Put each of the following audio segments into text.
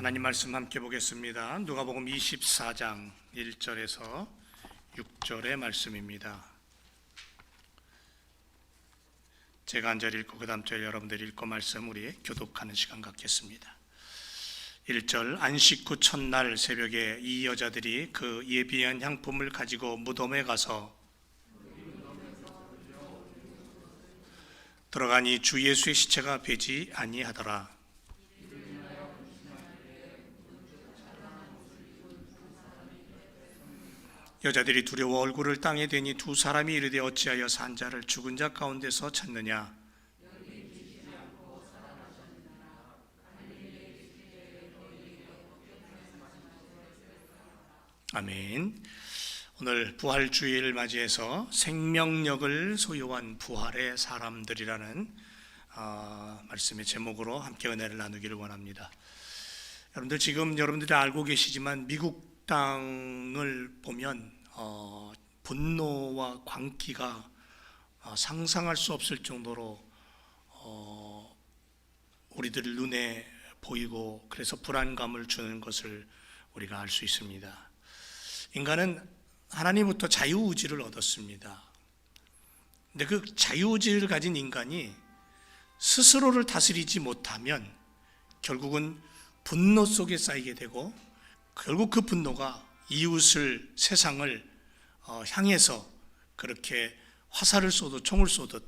하나님 말씀 함께 보겠습니다. 누가복음 24장 1절에서 6절의 말씀입니다. 제가 한 절 읽고 그 다음 절 여러분들이 읽고 말씀 우리 교독하는 시간 갖겠습니다. 1절 안식 후 첫날 새벽에 이 여자들이 그 예비한 향품을 가지고 무덤에 가서 들어가니 주 예수의 시체가 배지 아니하더라. 여자들이 두려워 얼굴을 땅에 대니 두 사람이 이르되 어찌하여 산 자를 죽은 자 가운데서 찾느냐. 아멘. 오늘 부활주의를 맞이해서 생명력을 소유한 부활의 사람들이라는 말씀의 제목으로 함께 은혜를 나누기를 원합니다. 여러분들 지금 여러분들이 알고 계시지만 미국 땅을 보면 분노와 광기가 상상할 수 없을 정도로 우리들 눈에 보이고 그래서 불안감을 주는 것을 우리가 알 수 있습니다. 인간은 하나님부터 자유의지를 얻었습니다. 근데 그 자유의지를 가진 인간이 스스로를 다스리지 못하면 결국은 분노 속에 쌓이게 되고 결국 그 분노가 이웃을, 세상을 향해서 그렇게 화살을 쏘듯 총을 쏘듯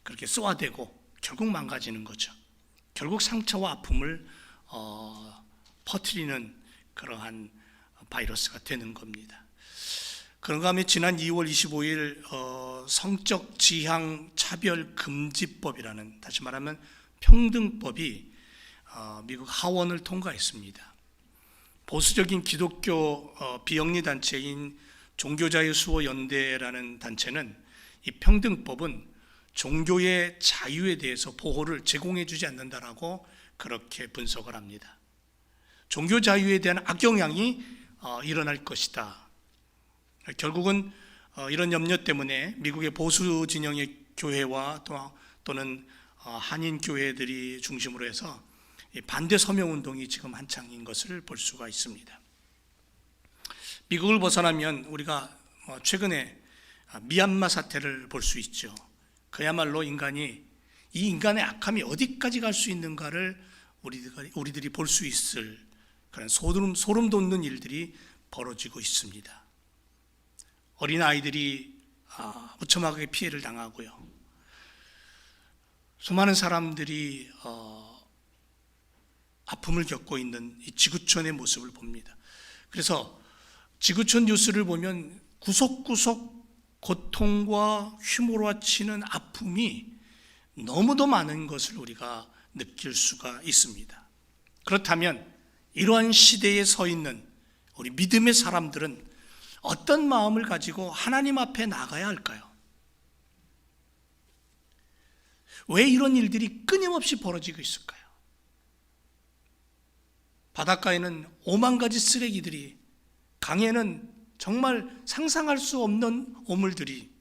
그렇게 쏘아대고 결국 망가지는 거죠. 결국 상처와 아픔을 퍼뜨리는 그러한 바이러스가 되는 겁니다. 그런가 하면 지난 2월 25일 성적 지향 차별 금지법이라는, 다시 말하면 평등법이 미국 하원을 통과했습니다. 보수적인 기독교 비영리 단체인 종교자유수호연대라는 단체는 이 평등법은 종교의 자유에 대해서 보호를 제공해 주지 않는다라고 그렇게 분석을 합니다. 종교 자유에 대한 악영향이 일어날 것이다. 결국은 이런 염려 때문에 미국의 보수 진영의 교회와 또는 한인 교회들이 중심으로 해서 반대 서명 운동이 지금 한창인 것을 볼 수가 있습니다. 미국을 벗어나면 우리가 최근에 미얀마 사태를 볼 수 있죠. 그야말로 이 인간의 악함이 어디까지 갈 수 있는가를 우리들이 볼 수 있을 그런 소름 돋는 일들이 벌어지고 있습니다. 어린 아이들이 무참하게 피해를 당하고요. 수많은 사람들이 아픔을 겪고 있는 이 지구촌의 모습을 봅니다. 그래서 지구촌 뉴스를 보면 구석구석 고통과 휘몰아치는 아픔이 너무도 많은 것을 우리가 느낄 수가 있습니다. 그렇다면 이러한 시대에 서 있는 우리 믿음의 사람들은 어떤 마음을 가지고 하나님 앞에 나가야 할까요? 왜 이런 일들이 끊임없이 벌어지고 있을까요? 바닷가에는 5만 가지 쓰레기들이, 강에는 정말 상상할 수 없는 오물들이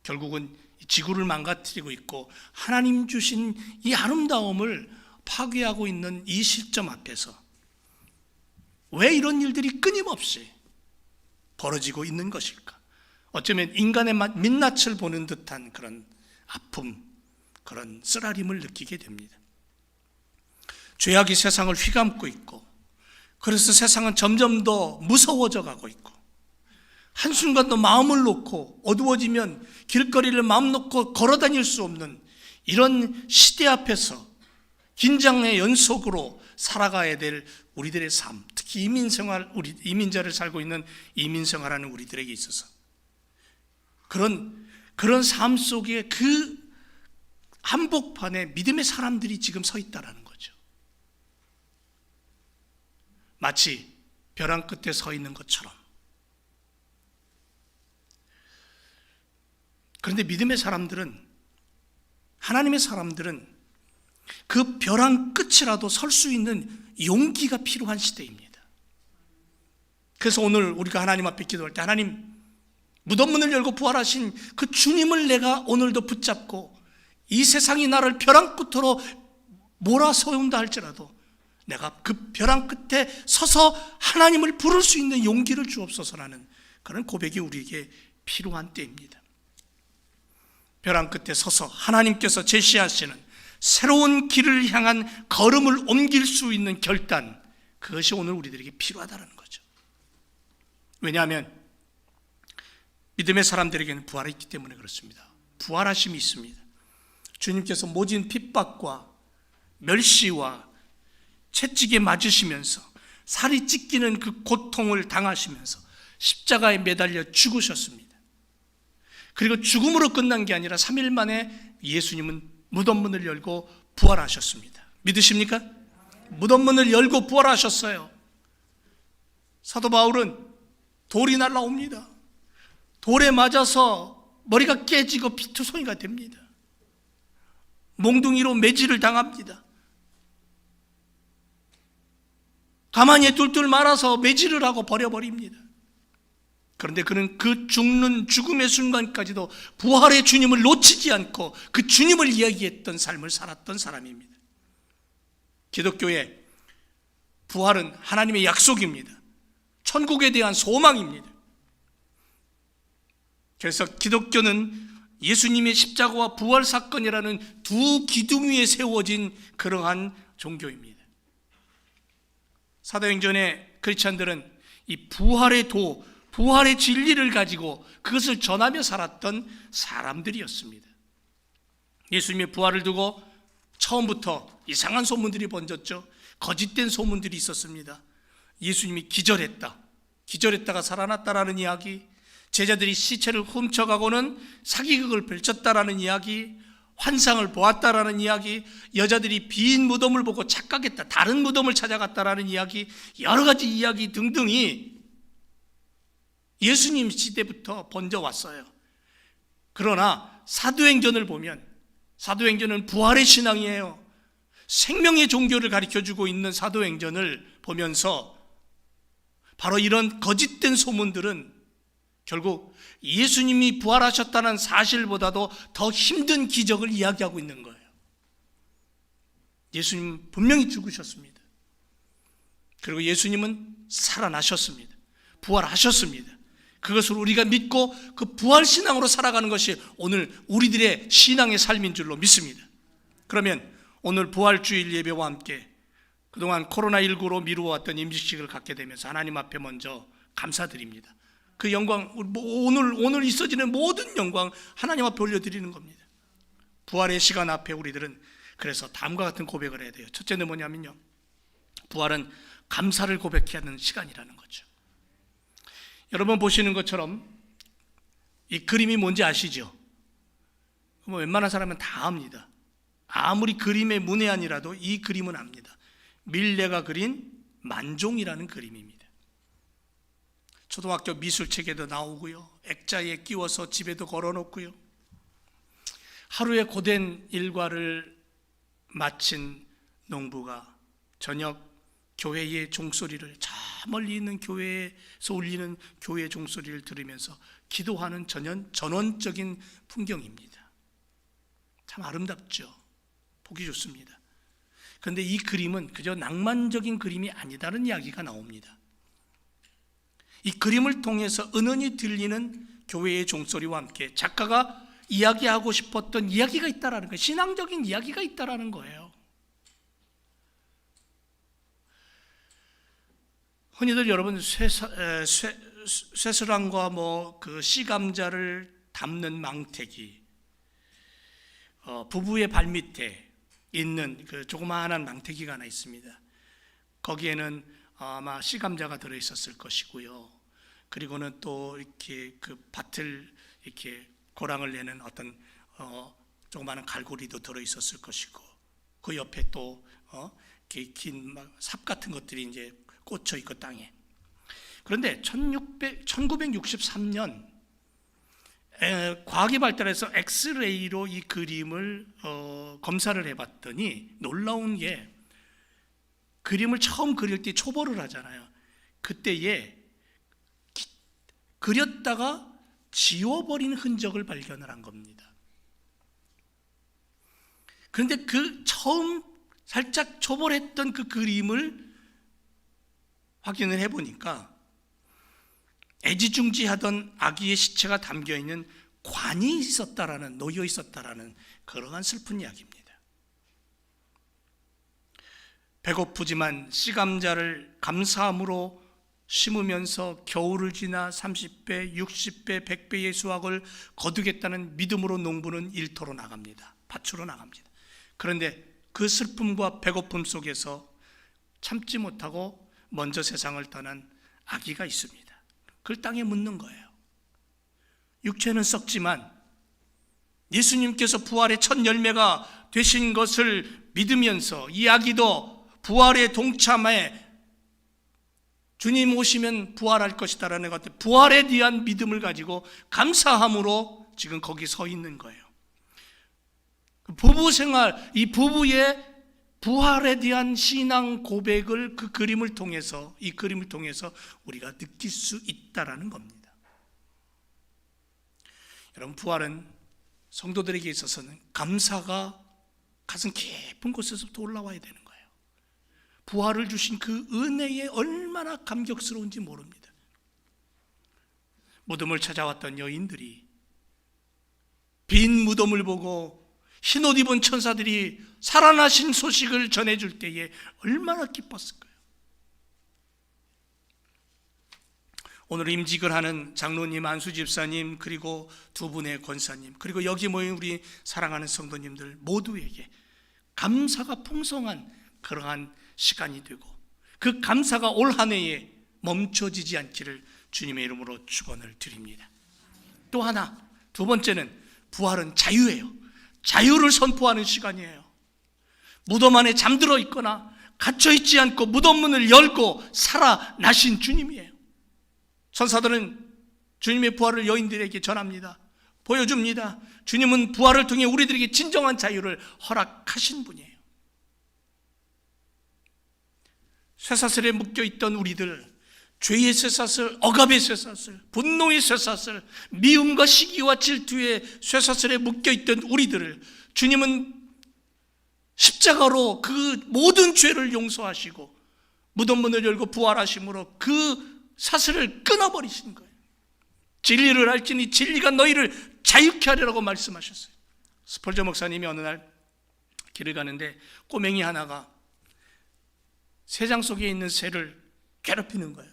결국은 지구를 망가뜨리고 있고 하나님 주신 이 아름다움을 파괴하고 있는 이 시점 앞에서 왜 이런 일들이 끊임없이 벌어지고 있는 것일까? 어쩌면 인간의 민낯을 보는 듯한 그런 아픔, 그런 쓰라림을 느끼게 됩니다. 죄악이 세상을 휘감고 있고, 그래서 세상은 점점 더 무서워져 가고 있고, 한순간도 마음을 놓고 어두워지면 길거리를 마음 놓고 걸어 다닐 수 없는 이런 시대 앞에서 긴장의 연속으로 살아가야 될 우리들의 삶, 특히 이민자를 살고 있는 이민생활하는 우리들에게 있어서 그런 삶 속에 그 한복판에 믿음의 사람들이 지금 서 있다라는 거죠. 마치 벼랑 끝에 서 있는 것처럼. 그런데 믿음의 사람들은, 하나님의 사람들은 그 벼랑 끝이라도 설 수 있는 용기가 필요한 시대입니다. 그래서 오늘 우리가 하나님 앞에 기도할 때, 하나님, 무덤 문을 열고 부활하신 그 주님을 내가 오늘도 붙잡고 이 세상이 나를 벼랑 끝으로 몰아세운다 할지라도 내가 그 벼랑 끝에 서서 하나님을 부를 수 있는 용기를 주옵소서라는 그런 고백이 우리에게 필요한 때입니다. 벼랑 끝에 서서 하나님께서 제시하시는 새로운 길을 향한 걸음을 옮길 수 있는 결단, 그것이 오늘 우리들에게 필요하다는 거죠. 왜냐하면 믿음의 사람들에게는 부활이 있기 때문에 그렇습니다. 부활하심이 있습니다. 주님께서 모진 핍박과 멸시와 채찍에 맞으시면서 살이 찢기는 그 고통을 당하시면서 십자가에 매달려 죽으셨습니다. 그리고 죽음으로 끝난 게 아니라 3일 만에 예수님은 무덤 문을 열고 부활하셨습니다. 믿으십니까? 무덤 문을 열고 부활하셨어요. 사도 바울은 돌이 날라옵니다. 돌에 맞아서 머리가 깨지고 피투성이가 됩니다. 몽둥이로 매질을 당합니다. 가만히 둘둘 말아서 매질을 하고 버려버립니다. 그런데 그는 그 죽는 죽음의 순간까지도 부활의 주님을 놓치지 않고 그 주님을 이야기했던 삶을 살았던 사람입니다. 기독교의 부활은 하나님의 약속입니다. 천국에 대한 소망입니다. 그래서 기독교는 예수님의 십자가와 부활 사건이라는 두 기둥 위에 세워진 그러한 종교입니다. 사도행전의 크리스찬들은 이 부활의 도, 부활의 진리를 가지고 그것을 전하며 살았던 사람들이었습니다. 예수님의 부활을 두고 처음부터 이상한 소문들이 번졌죠. 거짓된 소문들이 있었습니다. 예수님이 기절했다가 살아났다라는 이야기, 제자들이 시체를 훔쳐가고는 사기극을 펼쳤다라는 이야기, 환상을 보았다라는 이야기, 여자들이 빈 무덤을 보고 착각했다, 다른 무덤을 찾아갔다라는 이야기, 여러 가지 이야기 등등이 예수님 시대부터 번져왔어요. 그러나 사도행전을 보면, 사도행전은 부활의 신앙이에요. 생명의 종교를 가르쳐주고 있는 사도행전을 보면서 바로 이런 거짓된 소문들은 결국 예수님이 부활하셨다는 사실보다도 더 힘든 기적을 이야기하고 있는 거예요. 예수님은 분명히 죽으셨습니다. 그리고 예수님은 살아나셨습니다. 부활하셨습니다. 그것을 우리가 믿고 그 부활신앙으로 살아가는 것이 오늘 우리들의 신앙의 삶인 줄로 믿습니다. 그러면 오늘 부활주일 예배와 함께 그동안 코로나19로 미루어왔던 임직식을 갖게 되면서 하나님 앞에 먼저 감사드립니다. 그 영광, 오늘 있어지는 모든 영광 하나님 앞에 올려드리는 겁니다. 부활의 시간 앞에 우리들은 그래서 다음과 같은 고백을 해야 돼요. 첫째는 뭐냐면요, 부활은 감사를 고백해야 하는 시간이라는 거죠. 여러분 보시는 것처럼 이 그림이 뭔지 아시죠? 웬만한 사람은 다 압니다. 아무리 그림의 문외한이라도 이 그림은 압니다. 밀레가 그린 만종이라는 그림입니다. 초등학교 미술책에도 나오고요, 액자에 끼워서 집에도 걸어놓고요. 하루의 고된 일과를 마친 농부가 저녁 교회의 종소리를, 저 멀리 있는 교회에서 울리는 교회의 종소리를 들으면서 기도하는 전원적인 풍경입니다. 참 아름답죠. 보기 좋습니다. 그런데 이 그림은 그저 낭만적인 그림이 아니다는 이야기가 나옵니다. 이 그림을 통해서 은은히 들리는 교회의 종소리와 함께 작가가 이야기하고 싶었던 이야기가 있다라는 거예요. 신앙적인 이야기가 있다라는 거예요. 흔히들 여러분 쇠스랑과 그 씨감자를 담는 망태기, 부부의 발밑에 있는 그 조그마한 망태기가 하나 있습니다. 거기에는 아마 씨감자가 들어 있었을 것이고요. 그리고는 또 이렇게 그 밭을 이렇게 고랑을 내는 어떤 조그마한 갈고리도 들어 있었을 것이고, 그 옆에 또 이렇게 긴 삽 같은 것들이 이제 꽂혀 있고 땅에. 그런데 1963년 과학이 발달해서 엑스레이로 이 그림을 검사를 해봤더니 놀라운 게, 그림을 처음 그릴 때 초벌을 하잖아요. 그때에 그렸다가 지워버린 흔적을 발견을 한 겁니다. 그런데 그 처음 살짝 초벌했던 그 그림을 확인을 해보니까 애지중지하던 아기의 시체가 담겨있는 관이 있었다라는, 놓여 있었다라는 그러한 슬픈 이야기입니다. 배고프지만 씨감자를 감사함으로 심으면서 겨울을 지나 30배, 60배, 100배의 수확을 거두겠다는 믿음으로 농부는 일터로 나갑니다. 밭으로 나갑니다. 그런데 그 슬픔과 배고픔 속에서 참지 못하고 먼저 세상을 떠난 아기가 있습니다. 그걸 땅에 묻는 거예요. 육체는 썩지만 예수님께서 부활의 첫 열매가 되신 것을 믿으면서 이 아기도 부활에 동참해 주님 오시면 부활할 것이다라는 것 같아요. 부활에 대한 믿음을 가지고 감사함으로 지금 거기 서 있는 거예요. 부부 생활, 이 부부의 부활에 대한 신앙 고백을 그 그림을 통해서, 이 그림을 통해서 우리가 느낄 수 있다라는 겁니다. 여러분, 부활은 성도들에게 있어서는 감사가 가슴 깊은 곳에서부터 올라와야 되는 거예요. 부활을 주신 그 은혜에 얼마나 감격스러운지 모릅니다. 무덤을 찾아왔던 여인들이 빈 무덤을 보고 흰옷 입은 천사들이 살아나신 소식을 전해줄 때에 얼마나 기뻤을까요? 오늘 임직을 하는 장로님, 안수 집사님, 그리고 두 분의 권사님, 그리고 여기 모인 우리 사랑하는 성도님들 모두에게 감사가 풍성한 그러한 시간이 되고 그 감사가 올 한 해에 멈춰지지 않기를 주님의 이름으로 축원을 드립니다. 또 하나, 두 번째는 부활은 자유예요. 자유를 선포하는 시간이에요. 무덤 안에 잠들어 있거나 갇혀 있지 않고 무덤 문을 열고 살아나신 주님이에요. 천사들은 주님의 부활을 여인들에게 전합니다. 보여줍니다. 주님은 부활을 통해 우리들에게 진정한 자유를 허락하신 분이에요. 쇠사슬에 묶여있던 우리들, 죄의 쇠사슬, 억압의 쇠사슬, 분노의 쇠사슬, 미움과 시기와 질투의 쇠사슬에 묶여있던 우리들을 주님은 십자가로 그 모든 죄를 용서하시고 무덤 문을 열고 부활하심으로 그 사슬을 끊어버리신 거예요. 진리를 알지니 진리가 너희를 자유케 하리라고 말씀하셨어요. 스펄전 목사님이 어느 날 길을 가는데 꼬맹이 하나가 새장 속에 있는 새를 괴롭히는 거예요.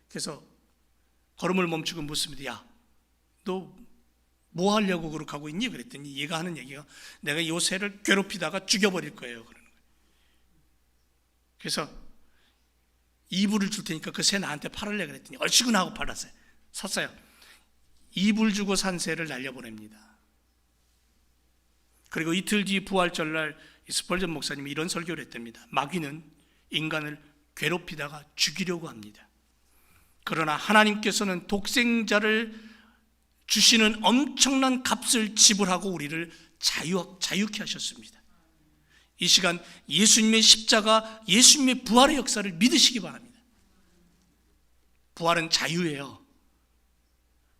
그래서 걸음을 멈추고 묻습니다. 야, 너 뭐 하려고 그렇게 하고 있니? 그랬더니 얘가 하는 얘기가 내가 이 새를 괴롭히다가 죽여버릴 거예요. 그러는 거예요. 그래서 이불을 줄 테니까 그 새 나한테 팔을래 그랬더니 얼씨구나 하고 팔았어요. 샀어요. 이불 주고 산 새를 날려보냅니다. 그리고 이틀 뒤 부활절날 스펄전 목사님이 이런 설교를 했답니다. 마귀는 인간을 괴롭히다가 죽이려고 합니다. 그러나 하나님께서는 독생자를 주시는 엄청난 값을 지불하고 우리를 자유케 하셨습니다. 이 시간 예수님의 십자가, 예수님의 부활의 역사를 믿으시기 바랍니다. 부활은 자유예요.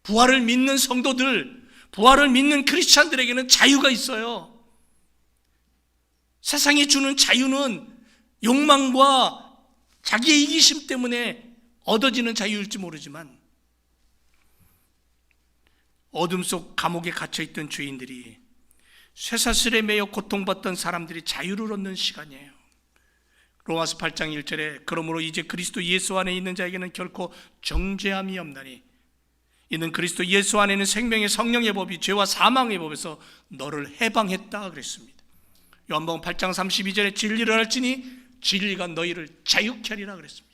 부활을 믿는 성도들, 부활을 믿는 크리스찬들에게는 자유가 있어요. 세상이 주는 자유는 욕망과 자기의 이기심 때문에 얻어지는 자유일지 모르지만 어둠 속 감옥에 갇혀있던 죄인들이 쇠사슬에 매여 고통받던 사람들이 자유를 얻는 시간이에요. 로마서 8장 1절에 그러므로 이제 그리스도 예수 안에 있는 자에게는 결코 정죄함이 없나니 이는 그리스도 예수 안에는 생명의 성령의 법이 죄와 사망의 법에서 너를 해방했다 그랬습니다. 요한복음 8장 32절에 진리를 알지니 진리가 너희를 자유케 하리라 그랬습니다.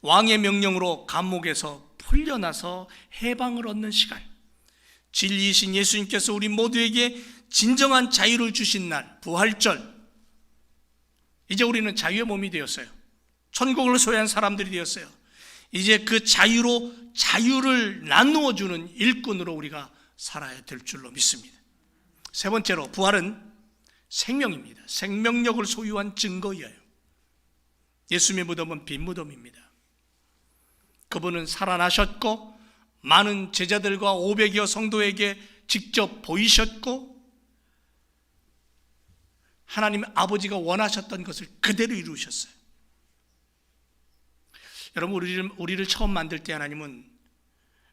왕의 명령으로 감옥에서 풀려나서 해방을 얻는 시간, 진리이신 예수님께서 우리 모두에게 진정한 자유를 주신 날, 부활절, 이제 우리는 자유의 몸이 되었어요. 천국을 소유한 사람들이 되었어요. 이제 그 자유로 자유를 나누어 주는 일꾼으로 우리가 살아야 될 줄로 믿습니다. 세 번째로 부활은 생명입니다. 생명력을 소유한 증거예요. 예수님의 무덤은 빈 무덤입니다. 그분은 살아나셨고 많은 제자들과 500여 성도에게 직접 보이셨고 하나님 아버지가 원하셨던 것을 그대로 이루셨어요. 여러분, 우리를 처음 만들 때 하나님은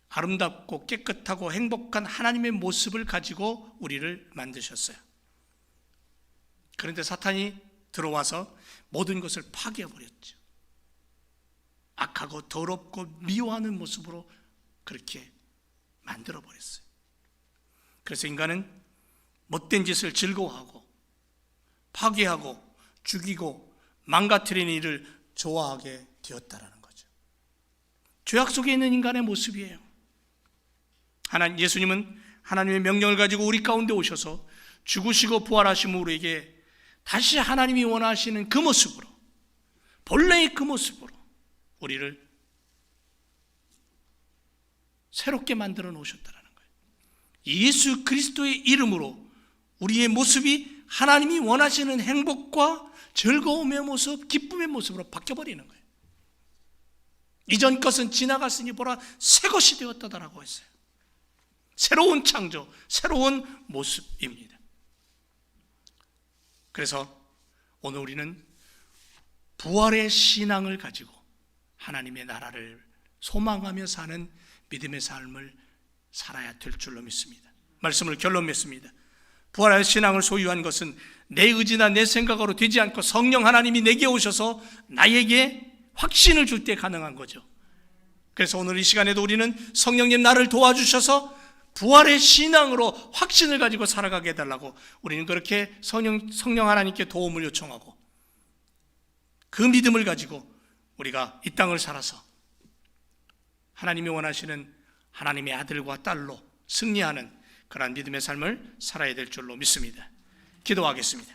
아름답고 깨끗하고 행복한 하나님의 모습을 가지고 우리를 만드셨어요. 그런데 사탄이 들어와서 모든 것을 파괴해버렸죠. 악하고 더럽고 미워하는 모습으로 그렇게 만들어버렸어요. 그래서 인간은 못된 짓을 즐거워하고 파괴하고 죽이고 망가뜨리는 일을 좋아하게 되었다라는 거죠. 죄악 속에 있는 인간의 모습이에요. 예수님은 하나님의 명령을 가지고 우리 가운데 오셔서 죽으시고 부활하심으로 우리에게 다시 하나님이 원하시는 그 모습으로, 본래의 그 모습으로 우리를 새롭게 만들어 놓으셨다는 거예요. 예수 그리스도의 이름으로 우리의 모습이 하나님이 원하시는 행복과 즐거움의 모습, 기쁨의 모습으로 바뀌어버리는 거예요. 이전 것은 지나갔으니 보라 새 것이 되었다라고 했어요. 새로운 창조, 새로운 모습입니다. 그래서 오늘 우리는 부활의 신앙을 가지고 하나님의 나라를 소망하며 사는 믿음의 삶을 살아야 될 줄로 믿습니다. 말씀을 결론 맺습니다. 부활의 신앙을 소유한 것은 내 의지나 내 생각으로 되지 않고 성령 하나님이 내게 오셔서 나에게 확신을 줄 때 가능한 거죠. 그래서 오늘 이 시간에도 우리는 성령님 나를 도와주셔서 부활의 신앙으로 확신을 가지고 살아가게 해달라고 우리는 그렇게 성령 하나님께 도움을 요청하고 그 믿음을 가지고 우리가 이 땅을 살아서 하나님이 원하시는 하나님의 아들과 딸로 승리하는 그러한 믿음의 삶을 살아야 될 줄로 믿습니다. 기도하겠습니다.